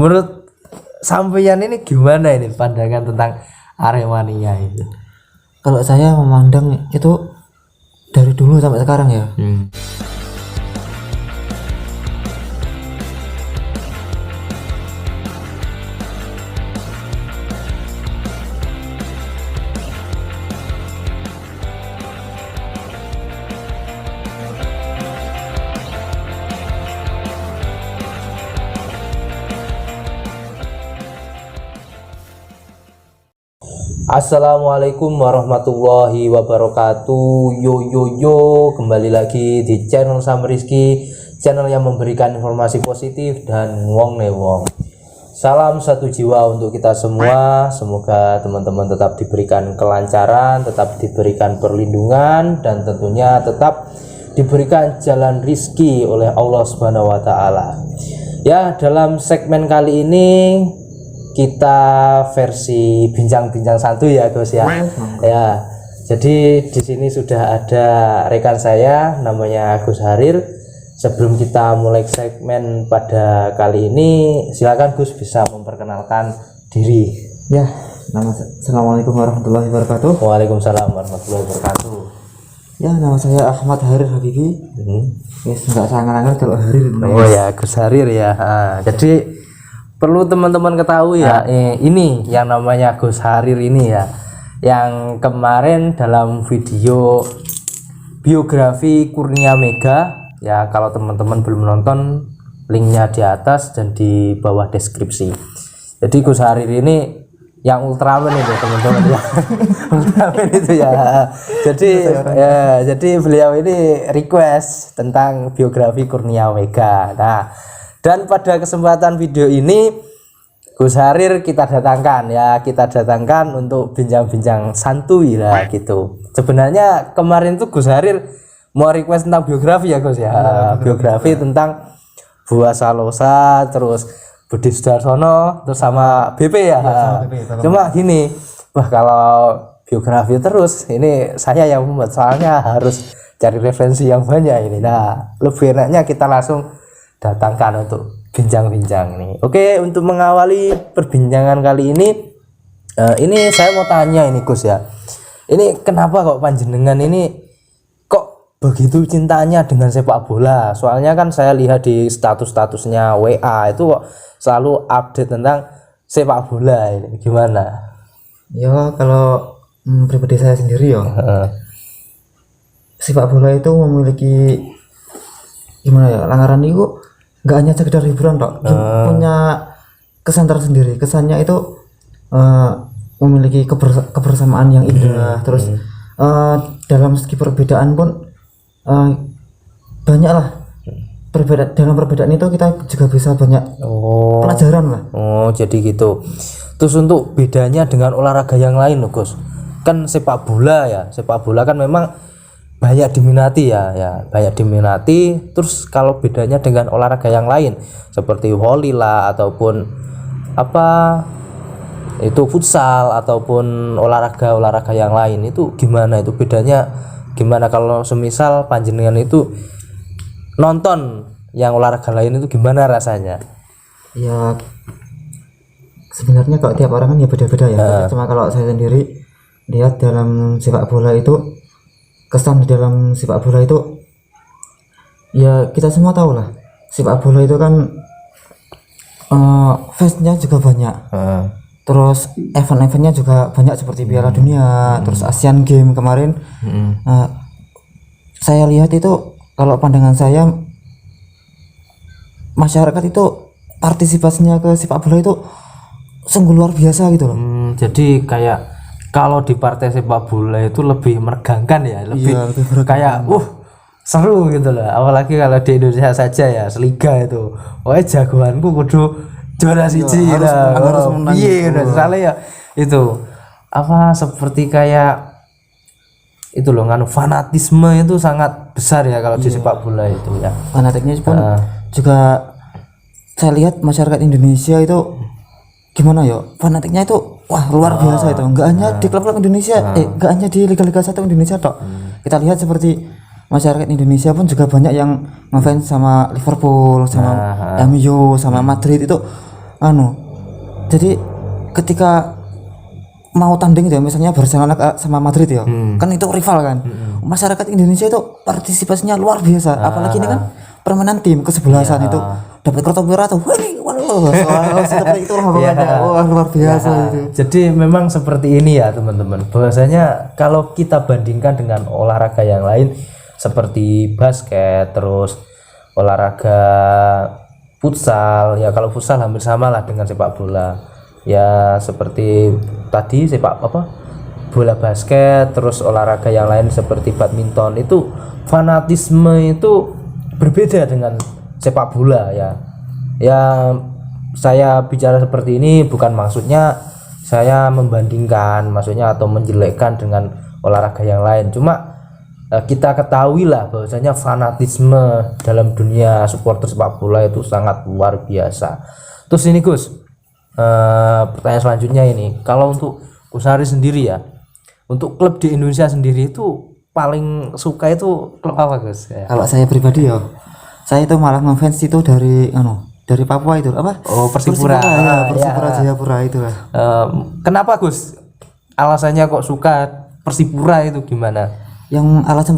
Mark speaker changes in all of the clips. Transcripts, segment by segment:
Speaker 1: menurut sampeyan ini gimana ini pandangan tentang Aremania itu?
Speaker 2: Kalau saya memandang itu dari dulu sampai sekarang ya.
Speaker 1: Assalamualaikum warahmatullahi wabarakatuh. Yo, kembali lagi di channel Sam Rizky, channel yang memberikan informasi positif dan wong ne wong. Salam satu jiwa untuk kita semua. Semoga teman-teman tetap diberikan kelancaran, tetap diberikan perlindungan, dan tentunya tetap diberikan jalan rizki oleh Allah Subhanahu wa taala. Ya, dalam segmen kali ini kita versi bincang-bincang santuy ya Gus ya. Ya. Jadi di sini sudah ada rekan saya namanya Gus Harir. Sebelum kita mulai segmen pada kali ini, silakan Gus bisa memperkenalkan diri.
Speaker 2: Ya, Assalamualaikum warahmatullahi wabarakatuh.
Speaker 1: Waalaikumsalam warahmatullahi wabarakatuh.
Speaker 2: Ya, nama saya Ahmad Harir Habibi. Yes, enggak sangat-sangat kalau Harir.
Speaker 1: Oh ya, Gus Harir ya. Jadi perlu teman-teman ketahui ya, ini yang namanya Gus Harir ini ya, yang kemarin dalam video biografi Kurnia Mega ya, kalau teman-teman belum nonton, linknya di atas dan di bawah deskripsi. Jadi Gus Harir ini yang Ultraman itu teman-teman ya. Ultraman itu ya. Jadi beliau ini request tentang biografi Kurnia Mega. Nah, dan pada kesempatan video ini Gus Harir kita datangkan untuk bincang-bincang santuy lah gitu. Sebenarnya kemarin tuh Gus Harir mau request tentang biografi ya Gus ya, biografi tentang Bua Salosa, terus Budi Sudarsono, terus sama BP ya. Cuma gini, wah kalau biografi terus ini saya yang membuat, soalnya harus cari referensi yang banyak ini. Nah, lebih enaknya kita langsung datangkan untuk bincang-bincang nih. Oke, untuk mengawali perbincangan kali ini saya mau tanya ini Gus ya. Ini kenapa kok panjenengan ini kok begitu cintanya dengan sepak bola? Soalnya kan saya lihat di statusnya WA itu kok selalu update tentang sepak bola ini. Gimana?
Speaker 2: Ya, kalau pribadi saya sendiri ya. Sepak bola itu memiliki gimana ya? Langgaran itu nggak hanya sekedar hiburan dok, punya kesan tersendiri. Kesannya itu memiliki kebersamaan yang indah. Terus dalam segi perbedaan pun banyak lah. Dalam perbedaan itu kita juga bisa banyak pelajaran lah.
Speaker 1: Oh, jadi gitu. Terus untuk bedanya dengan olahraga yang lain loh Gus, kan sepak bola kan memang banyak diminati ya, banyak diminati. Terus kalau bedanya dengan olahraga yang lain seperti voli lah, ataupun apa itu futsal, ataupun olahraga yang lain, itu gimana, itu bedanya gimana? Kalau semisal panjenengan itu nonton yang olahraga lain itu gimana rasanya?
Speaker 2: Ya sebenarnya kalau tiap orang kan ya beda-beda ya. Cuma kalau saya sendiri lihat dalam sepak bola itu, kesan di dalam sepak bola itu ya kita semua tahu lah, sepak bola itu kan fansnya juga banyak. Terus event-eventnya juga banyak seperti Piala Dunia, terus Asian Games kemarin. Saya lihat itu, kalau pandangan saya, masyarakat itu partisipasinya ke sepak bola itu sungguh luar biasa gitu loh.
Speaker 1: Jadi kayak kalau di partai sepak bola itu lebih meregangkan ya, lebih kayak seru gitu loh. Apalagi kalau di Indonesia saja ya, seliga itu, jagoanku kudu juara siji lah, harus menang. Iya, soalnya ya itu apa, seperti kayak itu loh, fanatisme itu sangat besar ya kalau di sepak bola itu ya.
Speaker 2: Fanatiknya pun juga saya lihat masyarakat Indonesia itu gimana ya, fanatiknya itu wah luar biasa itu. Enggak hanya di klub-klub Indonesia, enggak hanya di Liga 1 Indonesia tok. Kita lihat seperti masyarakat Indonesia pun juga banyak yang ngefans sama Liverpool, sama MU, sama Madrid itu. jadi ketika mau tanding ya misalnya Barcelona sama Madrid ya, kan itu rival kan. Masyarakat Indonesia itu partisipasinya luar biasa, apalagi ini kan permainan tim kesebelasan itu dapat kartu merah tuh, seperti itu luar biasa itu.
Speaker 1: Jadi memang seperti ini ya teman-teman, bahwasanya kalau kita bandingkan dengan olahraga yang lain seperti basket, terus olahraga futsal, ya kalau futsal hampir sama lah dengan sepak bola. Ya seperti tadi bola basket, terus olahraga yang lain seperti badminton, itu fanatisme itu berbeda dengan sepak bola ya. Ya saya bicara seperti ini bukan maksudnya saya membandingkan maksudnya atau menjelekkan dengan olahraga yang lain, cuma kita ketahui lah bahwasanya fanatisme dalam dunia supporter sepak bola itu sangat luar biasa. Terus ini Gus, pertanyaan selanjutnya ini, kalau untuk Kusari sendiri ya, untuk klub di Indonesia sendiri itu paling suka itu klub apa Gus?
Speaker 2: Kalau saya pribadi ya, saya itu malah ngefans itu dari Papua itu apa?
Speaker 1: Oh, Persipura.
Speaker 2: Persipura Jayapura itu lah.
Speaker 1: Kenapa Gus? Alasannya kok suka Persipura itu gimana?
Speaker 2: Yang alasan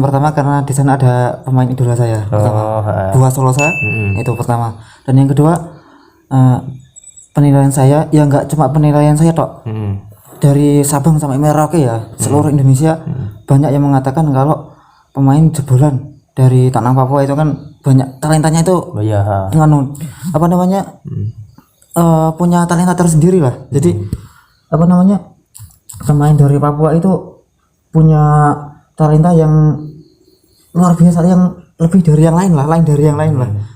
Speaker 2: pertama karena di sana ada pemain idola saya pertama, Bua Solosa, itu pertama. Dan yang kedua, penilaian saya ya nggak cuma penilaian saya tok, dari Sabang sampai Merauke ya, seluruh Indonesia banyak yang mengatakan kalau pemain jebolan dari tanah Papua itu kan banyak talentanya itu, punya talenta tersendiri lah. Jadi pemain dari Papua itu punya talenta yang luar biasa, yang lebih dari yang lain lah,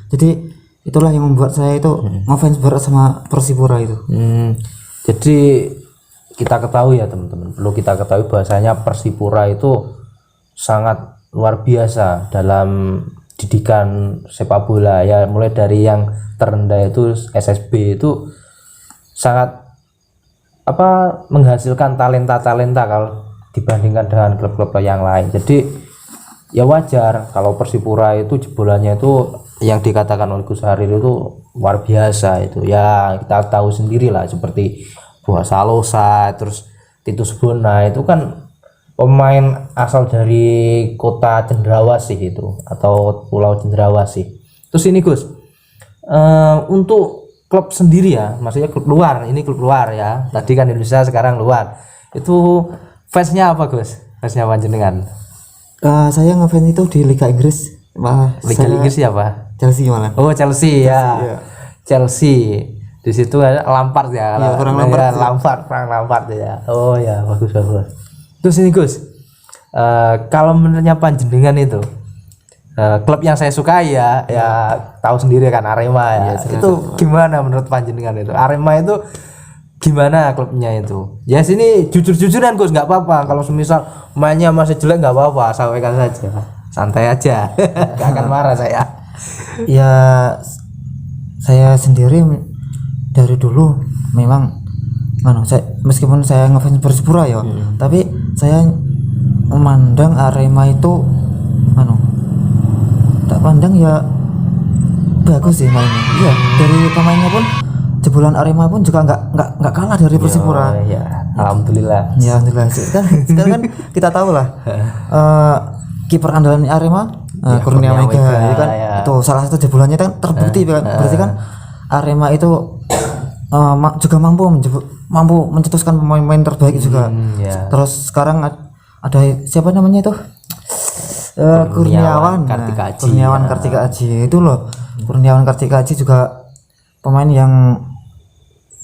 Speaker 2: Jadi itulah yang membuat saya itu ngefans berat sama Persipura itu.
Speaker 1: Jadi kita ketahui ya teman-teman, perlu kita ketahui bahwasanya Persipura itu sangat luar biasa dalam didikan sepak bola ya, mulai dari yang terendah itu SSB itu sangat menghasilkan talenta-talenta kalau dibandingkan dengan klub-klub yang lain. Jadi ya wajar kalau Persipura itu jebolannya itu yang dikatakan oleh Gus Harir itu luar biasa itu ya. Kita tahu sendiri lah seperti Bua Salosa, terus Titus Bona, itu kan pemain asal dari kota Cendrawasih itu atau Pulau Cendrawasih. Terus ini Gus, untuk klub sendiri ya, maksudnya klub luar, ini klub luar ya, tadi kan Indonesia sekarang luar, itu fansnya apa Gus? Fansnya panjenengan?
Speaker 2: Saya ngefans itu di Liga Inggris.
Speaker 1: Liga Inggris siapa?
Speaker 2: Chelsea malah.
Speaker 1: Oh Chelsea ya. Chelsea. Di situ ada Lampard ya.
Speaker 2: Iya,
Speaker 1: Frank Lampard ya. Oh ya, bagus. Terus ini Gus, kalau menurutnya panjenengan itu klub yang saya sukai ya tahu sendiri kan, Arema ya. Itu gimana menurut panjenengan itu? Arema itu gimana klubnya itu? Ya sini jujur-jujuran Gus, nggak apa-apa. Kalau semisal mainnya masih jelek nggak apa-apa, sampaikan saja, santai aja. Gak akan marah saya.
Speaker 2: Ya saya sendiri dari dulu memang meskipun saya ngefans Persipura ya, tapi saya memandang Arema itu tak pandang ya bagus sih mainnya. Iya, dari pemainnya pun jebolan Arema pun juga nggak kalah dari Persipura.
Speaker 1: Ya, alhamdulillah.
Speaker 2: Ya alhamdulillah. Sekarang kan kita tahu lah kiper andalan Arema, Kurnia Mega ya kan, itu salah satu jebolannya kan terbukti kan. Berarti kan Arema itu juga mampu mencetuskan pemain-pemain terbaik juga. Terus sekarang ada siapa namanya itu? Kurniawan Kartika Aji itu loh. Kurniawan Kartika Aji juga pemain yang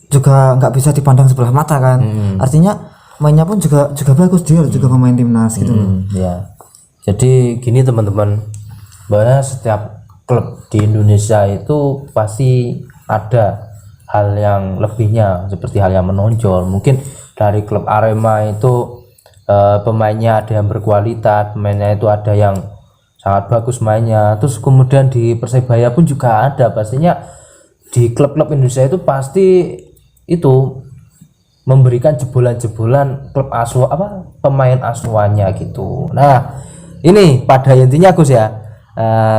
Speaker 2: juga nggak bisa dipandang sebelah mata kan. Artinya mainnya pun juga bagus, dia juga pemain timnas gitu.
Speaker 1: Ya. Jadi gini teman-teman, bahwa setiap klub di Indonesia itu pasti ada hal yang lebihnya, seperti hal yang menonjol. Mungkin dari klub Arema itu pemainnya ada yang berkualitas, pemainnya itu ada yang sangat bagus mainnya. Terus kemudian di Persebaya pun juga ada, pastinya di klub-klub Indonesia itu pasti itu memberikan jebolan-jebolan klub pemain asuhannya gitu. Nah, ini pada intinya Gus ya.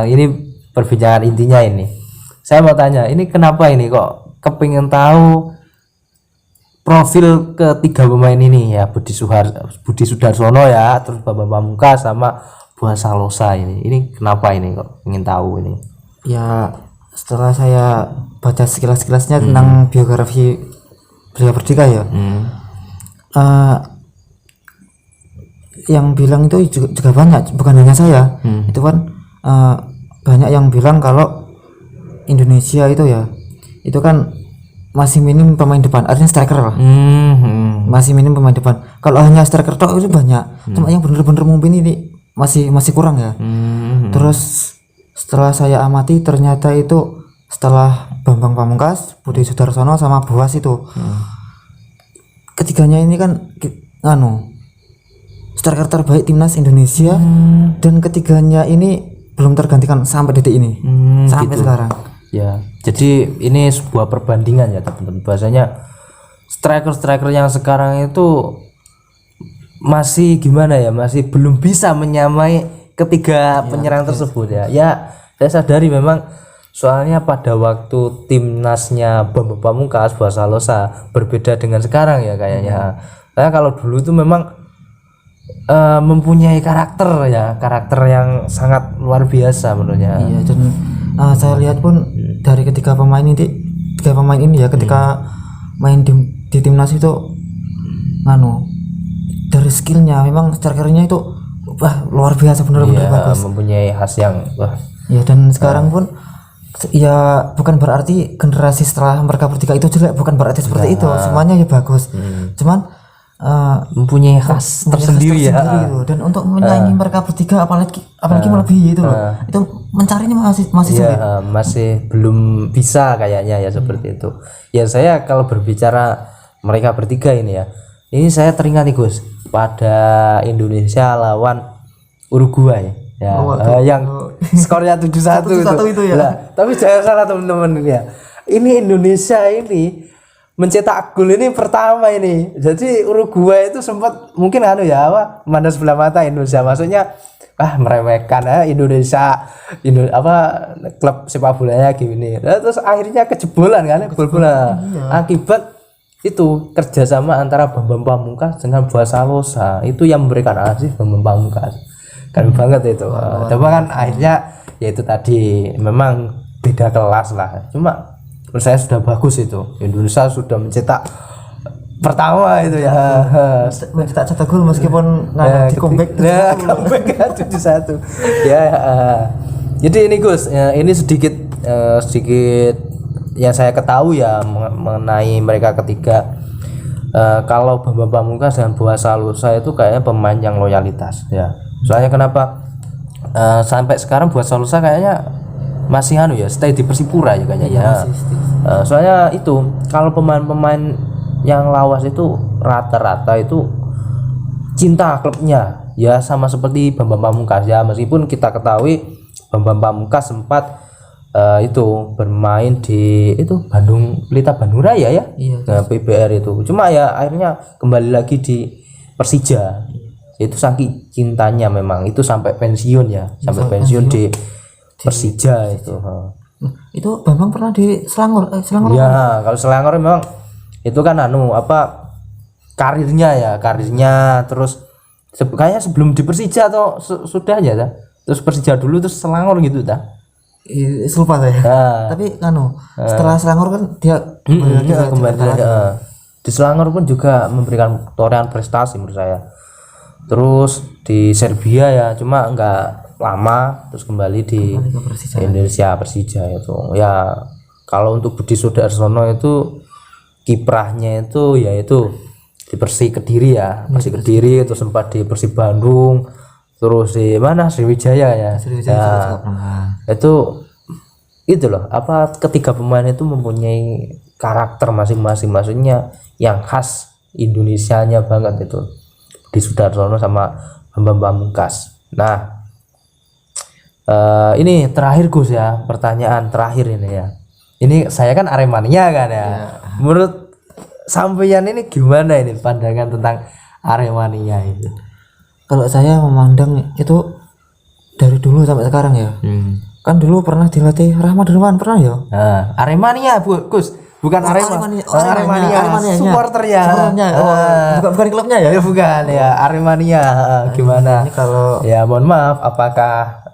Speaker 1: Ini perbincangan intinya ini. saya mau tanya, ini kenapa ini kok kepingin tahu profil ketiga pemain ini ya, Budi Sudarsono ya, terus Bambang Pamungkas sama Bua Salosa ini kenapa ini kok ingin tahu ini?
Speaker 2: Ya setelah saya baca sekilas-sekilasnya tentang biografi beliau berdua ya, yang bilang itu juga banyak, bukan hanya saya. Itu kan banyak yang bilang kalau Indonesia itu ya, itu kan masih minim pemain depan, artinya striker lah. Masih minim pemain depan. Kalau hanya striker tok itu banyak, cuma yang benar-benar mumpuni ini masih kurang ya. Terus setelah saya amati ternyata itu setelah Bambang Pamungkas, Budi Sudarsono sama Boas itu, ketiganya ini kan striker terbaik timnas Indonesia, dan ketiganya ini belum tergantikan sampai detik ini, sampai
Speaker 1: gitu.
Speaker 2: sekarang.
Speaker 1: Ya, jadi ini sebuah perbandingan ya teman-teman. Bahasanya striker yang sekarang itu masih gimana ya, masih belum bisa menyamai ketiga penyerang tersebut ya. Ya, saya sadari memang, soalnya pada waktu timnasnya Bambang Pamungkas, Bua Salosa berbeda dengan sekarang ya kayaknya. Karena kalau dulu itu memang mempunyai karakter yang sangat luar biasa menurutnya.
Speaker 2: Iya, dan saya lihat pun dari tiga pemain ini ya, ketika main di timnas itu dari skillnya memang strikernya itu luar biasa, benar-benar bagus,
Speaker 1: mempunyai khas yang
Speaker 2: ya. Dan sekarang pun ya bukan berarti generasi setelah mereka bertiga itu jelek, bukan berarti seperti itu, semuanya ya bagus. Cuman
Speaker 1: mempunyai khas tersendiri ya.
Speaker 2: Gitu. Dan untuk menyaingi mereka bertiga apalagi melebihi itu loh. Itu mencarinya masih sulit.
Speaker 1: Masih belum bisa kayaknya ya seperti itu. Ya saya kalau berbicara mereka bertiga ini ya, ini saya teringat nih Gus, pada Indonesia lawan Uruguay ya, yang skornya 7-1
Speaker 2: itu ya.
Speaker 1: Nah, tapi jangan salah teman-teman ini ya. Ini Indonesia ini mencetak gol ini pertama ini. Jadi Uruguay itu sempat mungkin mana sebelah mata Indonesia, maksudnya meremehkan Indonesia klub sepak bolanya gini. Nah, terus akhirnya kejebolan kan gol bola. Akibat itu kerjasama antara Bambang Pamungkas dengan Bua Salosa, itu yang memberikan asih Bambang Pamungkas. Keren banget itu. Cuma kan akhirnya ya itu tadi memang beda kelas lah. Cuma menurut saya sudah bagus itu. Indonesia sudah mencetak pertama itu ya.
Speaker 2: Mencetak cetak gol meskipun di comeback.
Speaker 1: Ya, comeback 7-1. Ya. Jadi ini Gus, ini sedikit yang saya ketahui ya mengenai mereka ketiga. Kalau Bambang Pamungkas dan Bua Salosa itu kayaknya pemain yang loyalitas ya. Soalnya kenapa sampai sekarang Bua Salosa kayaknya masih stay di Persipura ya kayaknya ya. Soalnya itu kalau pemain-pemain yang lawas itu rata-rata itu cinta klubnya ya, sama seperti Bambang Pamungkas ya, meskipun kita ketahui Bambang Pamungkas sempat itu bermain di Pelita Bandung Raya ya, PBR itu. Cuma ya akhirnya kembali lagi di Persija. Itu saking cintanya memang itu sampai pensiun ya, sampai pensiun di Persija itu.
Speaker 2: Itu Bambang pernah di Selangor.
Speaker 1: Ya, kalau Selangor memang itu kan karirnya terus kayaknya sebelum di Persija atau sudah ya terus Persija dulu terus Selangor gitu
Speaker 2: lupa saya. Tapi setelah Selangor kan dia kembali lagi
Speaker 1: di Selangor pun juga memberikan torehan prestasi menurut saya. Terus di Serbia ya, cuma enggak lama, terus kembali di Indonesia Persija itu ya. Kalau untuk Budi Sudarsono itu kiprahnya itu yaitu di Persi Kediri ya, Persi Kediri itu sempat di Persib Bandung, terus di mana Sriwijaya ya. Itu loh, ketiga pemain itu mempunyai karakter masing-masing, maksudnya yang khas Indonesianya banget itu, di Sudarsono sama Bambang Pamungkas. Nah, ini terakhir Gus ya, pertanyaan terakhir ini ya. Ini saya kan Aremania kan ya. Menurut sampeyan ini gimana ini pandangan tentang Aremania itu?
Speaker 2: Kalau saya memandang itu dari dulu sampai sekarang ya. kan dulu pernah dilatih Rahmat Darmawan pernah ya.
Speaker 1: Nah, Aremania Gus, bukan Arema.
Speaker 2: Aremania.
Speaker 1: Supporternya.
Speaker 2: Bukan klubnya ya.
Speaker 1: Ya bukan ya, Aremania. Gimana?
Speaker 2: Ini kalau
Speaker 1: Ya mohon maaf, apakah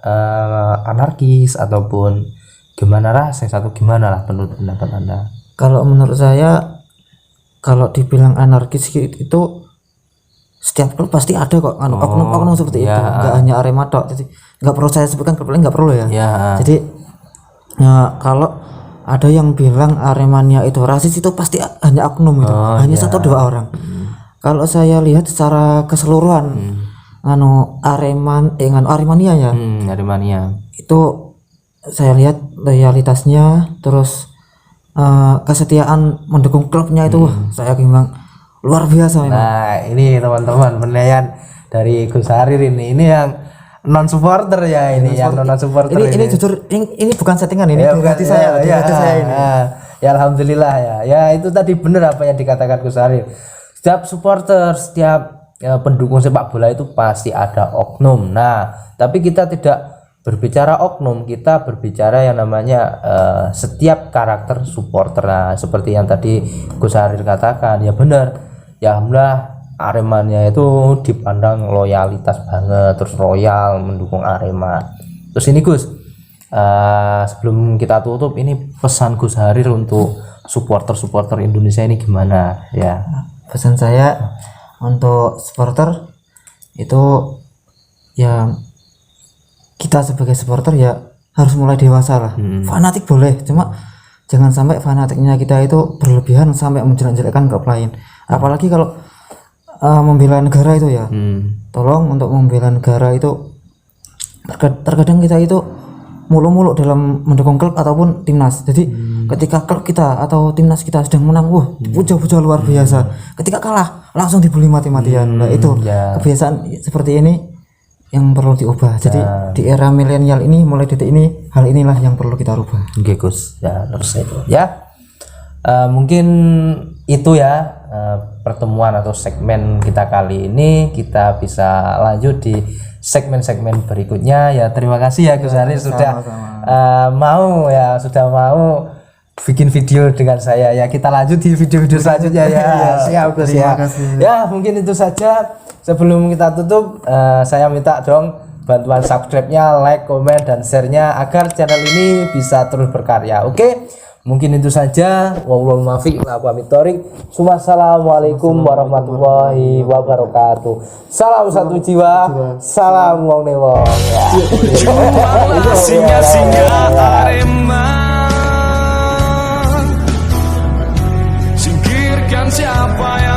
Speaker 1: anarkis ataupun gimana rasanya satu gimana lah menurut pendapat Anda?
Speaker 2: kalau menurut saya kalau dibilang anarkis itu setiap klub pasti ada kok oknum-oknum seperti itu, nggak hanya Arema tok. Jadi nggak perlu saya sebutkan klub lain, nggak perlu ya. Jadi ya, kalau ada yang bilang Aremania itu rasis itu pasti hanya oknum itu, hanya 1-2 orang. Kalau saya lihat secara keseluruhan Aremania ya,
Speaker 1: Aremania
Speaker 2: itu saya lihat loyalitasnya, terus kesetiaan mendukung klubnya itu wah, saya bilang luar biasa memang.
Speaker 1: Nah ini teman-teman penilaian dari Gus Harir ini yang non supporter ya, ini yang non supporter
Speaker 2: ini jujur ini bukan settingan, ini
Speaker 1: ya,
Speaker 2: di hati saya, di hati saya ini.
Speaker 1: Ya alhamdulillah ya itu tadi benar apa yang dikatakan Gus Harir. Setiap supporter, setiap pendukung sepak bola itu pasti ada oknum. Nah tapi kita tidak berbicara oknum, kita berbicara yang namanya setiap karakter supporter. Nah seperti yang tadi Gus Harir katakan, ya benar ya, alhamdulillah Aremania itu dipandang loyalitas banget, terus royal mendukung Arema. Terus ini Gus, sebelum kita tutup, ini pesan Gus Harir untuk supporter Indonesia ini gimana ya?
Speaker 2: Pesan saya untuk supporter itu ya, kita sebagai supporter ya harus mulai dewasa lah. Fanatik boleh, cuma jangan sampai fanatiknya kita itu berlebihan sampai menjelek-jelekkan klub lain. Apalagi kalau membela negara itu ya, tolong untuk membela negara itu terkadang kita itu muluk-muluk dalam mendukung klub ataupun timnas. Jadi ketika klub kita atau timnas kita sedang menang, wah puja-puja luar biasa. Ketika kalah langsung dibully mati-matian. Nah itu kebiasaan seperti ini yang perlu diubah. Jadi di era milenial ini, mulai detik ini, hal inilah yang perlu kita rubah.
Speaker 1: Oke Gus, ya terus itu ya. Mungkin itu ya pertemuan atau segmen kita kali ini. Kita bisa lanjut di segmen-segmen berikutnya ya. Terima kasih ya Gus Harir sudah mau bikin video dengan saya ya. Kita lanjut di video-video selanjutnya ya. Siap Gus ya. Ya mungkin itu saja. Sebelum kita tutup, saya minta dong bantuan subscribe-nya, like, komen, dan share-nya agar channel ini bisa terus berkarya. Oke? Mungkin itu saja. Wallahul muwaffiq ila aqwamit thoriq. Wassalamualaikum warahmatullahi wabarakatuh. Salam satu jiwa, salam wong ne wong.
Speaker 3: Jumalah singa-singa Arema, singkirkan siapa yang